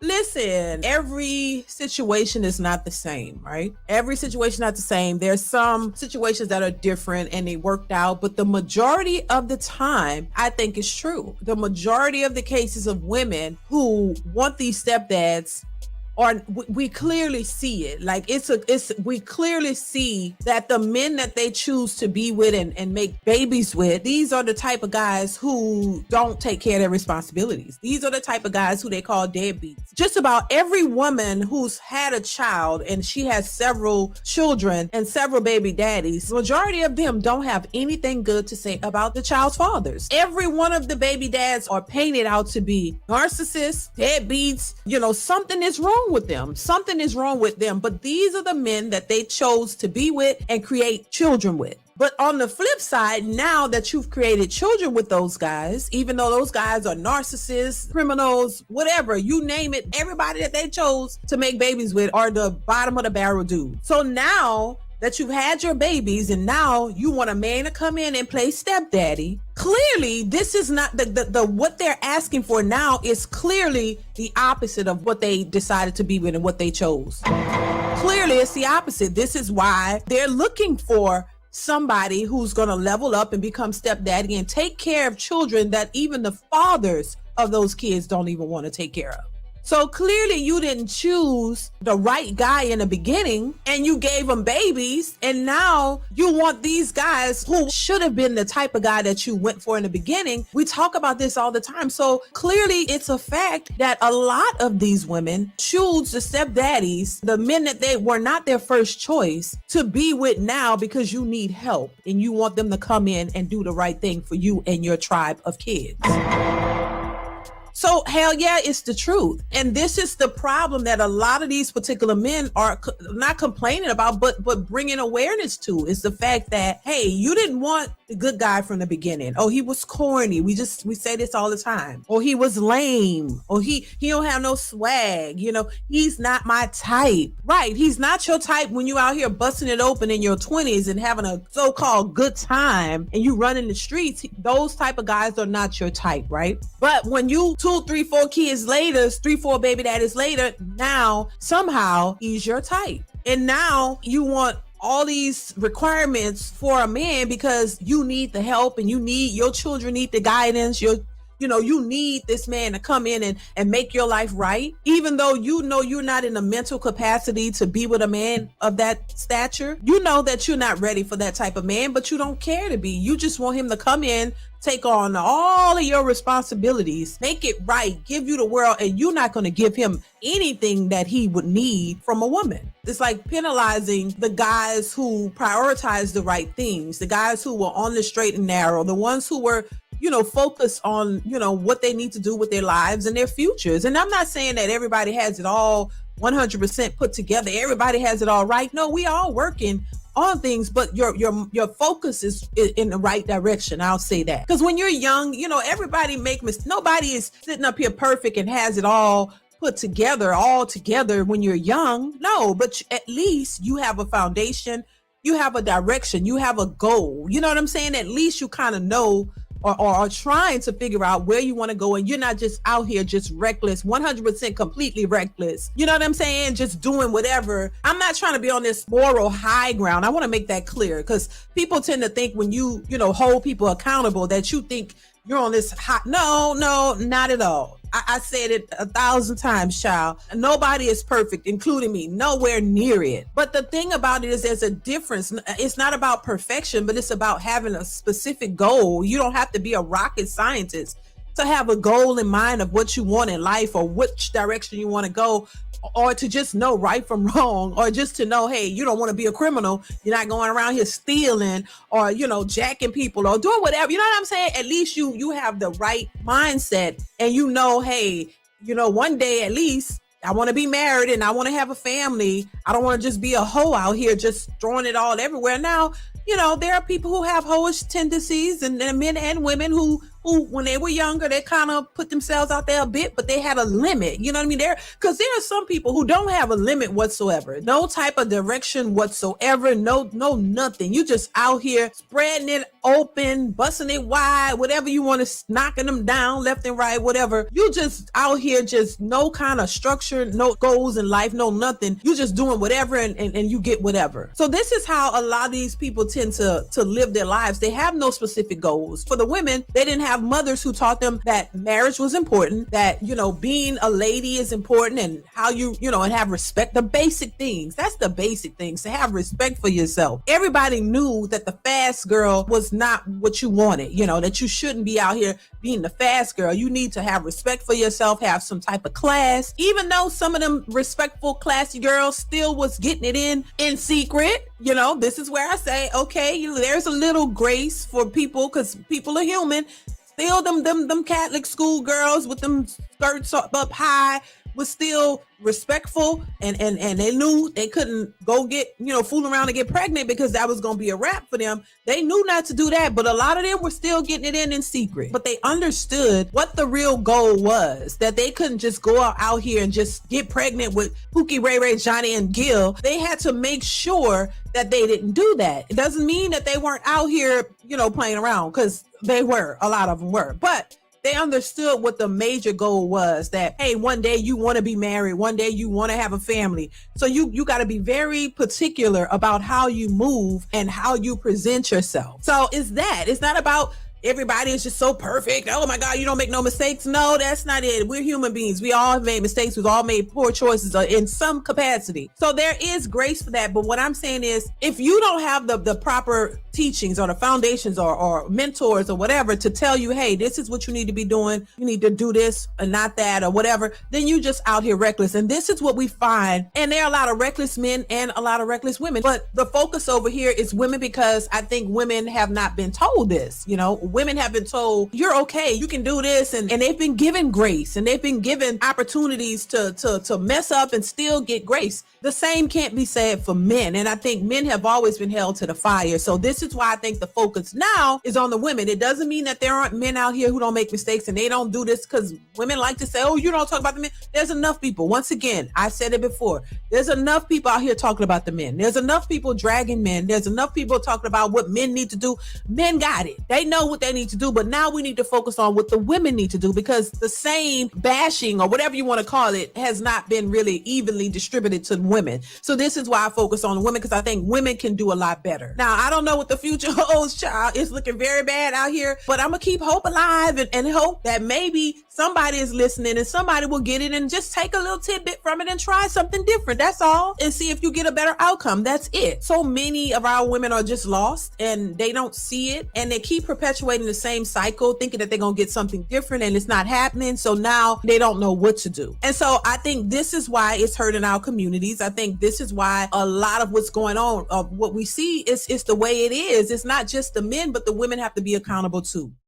Listen, every situation is not the same, right? Every situation not the same. There's some situations that are different and they worked out, but the majority of the time, I think is true. The majority of the cases of women who want these stepdads, or we clearly see it. Like we clearly see that the men that they choose to be with and make babies with, these are the type of guys who don't take care of their responsibilities. These are the type of guys who they call deadbeats. Just about every woman who's had a child and she has several children and several baby daddies, the majority of them don't have anything good to say about the child's fathers. Every one of the baby dads are painted out to be narcissists, deadbeats, something is wrong with them. Something is wrong with them. But these are the men that they chose to be with and create children with. But on the flip side, now that you've created children with those guys, even though those guys are narcissists, criminals, whatever, you name it, everybody that they chose to make babies with are the bottom of the barrel dudes. So now that you've had your babies and now you want a man to come in and play stepdaddy, clearly this is not the what they're asking for now is clearly the opposite of what they decided to be with and what they chose. Clearly it's the opposite. This is why they're looking for somebody who's going to level up and become stepdaddy and take care of children that even the fathers of those kids don't even want to take care of. So clearly you didn't choose the right guy in the beginning and you gave them babies. And now you want these guys who should have been the type of guy that you went for in the beginning. We talk about this all the time. So clearly it's a fact that a lot of these women choose the stepdaddies, the men that they were not their first choice, to be with now because you need help and you want them to come in and do the right thing for you and your tribe of kids. So hell yeah, it's the truth. And this is the problem that a lot of these particular men are not complaining about, but bringing awareness to, is the fact that, hey, you didn't want the good guy from the beginning. Oh, he was corny. We say this all the time. Or he was lame. Or he don't have no swag. He's not my type. Right. He's not your type when you out here busting it open in your 20s and having a so-called good time and you running the streets. Those type of guys are not your type, right? But when you 2, 3, 4 kids later, 3, 4 baby daddies later, now somehow he's your type. And now you want all these requirements for a man because you need the help and your children need the guidance. You need this man to come in and make your life right, even though you're not in a mental capacity to be with a man of that stature. You know that you're not ready for that type of man, but you don't care to be. You just want him to come in, take on all of your responsibilities, make it right, give you the world, and you're not going to give him anything that he would need from a woman. It's like penalizing the guys who prioritize the right things, the guys who were on the straight and narrow, the ones who were focus on, what they need to do with their lives and their futures. And I'm not saying that everybody has it all 100% put together. Everybody has it all right. No, we all working on things, but your focus is in the right direction. I'll say that. Because when you're young, everybody make mistakes. Nobody is sitting up here perfect and has it all put together, all together when you're young. No, but at least you have a foundation. You have a direction. You have a goal. You know what I'm saying? At least you kind of know or are trying to figure out where you want to go, and you're not just out here just reckless, 100% completely reckless. You know what I'm saying? Just doing whatever. I'm not trying to be on this moral high ground. I want to make that clear, because people tend to think when you hold people accountable that you think you're on this hot. No, not at all. I said it 1,000 times, child. Nobody is perfect, including me. Nowhere near it. But the thing about it is there's a difference. It's not about perfection, but it's about having a specific goal. You don't have to be a rocket scientist to have a goal in mind of what you want in life or which direction you want to go, or to just know right from wrong, or just to know, hey, you don't want to be a criminal. You're not going around here stealing or, jacking people or doing whatever. You know what I'm saying? At least you have the right mindset, and hey, one day at least I want to be married and I want to have a family. I don't want to just be a hoe out here just throwing it all everywhere. Now, there are people who have hoish tendencies, and men and women who when they were younger, they kind of put themselves out there a bit, but they had a limit. You know what I mean? Because there are some people who don't have a limit whatsoever. No type of direction whatsoever. No, nothing. You just out here spreading it open, busting it wide, whatever you want to, knocking them down left and right, whatever. You just out here, just no kind of structure, no goals in life, no nothing. You just doing whatever and you get whatever. So this is how a lot of these people tend to live their lives. They have no specific goals. For the women, they didn't have mothers who taught them that marriage was important, that, being a lady is important, and how and have respect, the basic things. That's the basic things, to have respect for yourself. Everybody knew that the fast girl was not what you wanted, that you shouldn't be out here being the fast girl. You need to have respect for yourself, have some type of class, even though some of them respectful, classy girls still was getting it in secret. This is where I say, okay, there's a little grace for people, because people are human. Still, them Catholic school girls with them skirts up high was still respectful, and they knew they couldn't go get, fool around and get pregnant, because that was going to be a wrap for them. They knew not to do that, but a lot of them were still getting it in secret. But they understood what the real goal was, that they couldn't just go out here and just get pregnant with Pookie, Ray Ray, Johnny, and Gil. They had to make sure that they didn't do that. It doesn't mean that they weren't out here, playing around, because they were, a lot of them were. But they understood what the major goal was, that, hey, one day you want to be married. One day you want to have a family. So you got to be very particular about how you move and how you present yourself. So it's not about everybody is just so perfect. Oh my God, you don't make no mistakes. No, that's not it. We're human beings. We all have made mistakes. We've all made poor choices in some capacity. So there is grace for that. But what I'm saying is, if you don't have the proper teachings or the foundations or mentors or whatever to tell you, hey, this is what you need to be doing, you need to do this and not that or whatever, then you just out here reckless. And this is what we find. And there are a lot of reckless men and a lot of reckless women. But the focus over here is women, because I think women have not been told this. Women have been told, you're okay, you can do this, and they've been given grace, and they've been given opportunities to mess up and still get grace. The same can't be said for men, and I think men have always been held to the fire. So this is why I think the focus now is on the women. It doesn't mean that there aren't men out here who don't make mistakes and they don't do this, because women like to say, oh, you don't talk about the men. There's enough people. Once again, I said it before, there's enough people out here talking about the men. There's enough people dragging men. There's enough people talking about what men need to do. Men got it. They know what they need to do, but now we need to focus on what the women need to do, because the same bashing or whatever you want to call it has not been really evenly distributed to women. So this is why I focus on women, because I think women can do a lot better. Now, I don't know what the future holds, child. It's looking very bad out here, but I'm gonna keep hope alive and hope that maybe somebody is listening and somebody will get it and just take a little tidbit from it and try something different. That's all. And see if you get a better outcome. That's it. So many of our women are just lost and they don't see it, and they keep perpetuating the same cycle, thinking that they're going to get something different, and it's not happening. So now they don't know what to do. And so I think this is why it's hurting our communities. I think this is why a lot of what's going on, what we see is the way it is. It's not just the men, but the women have to be accountable too.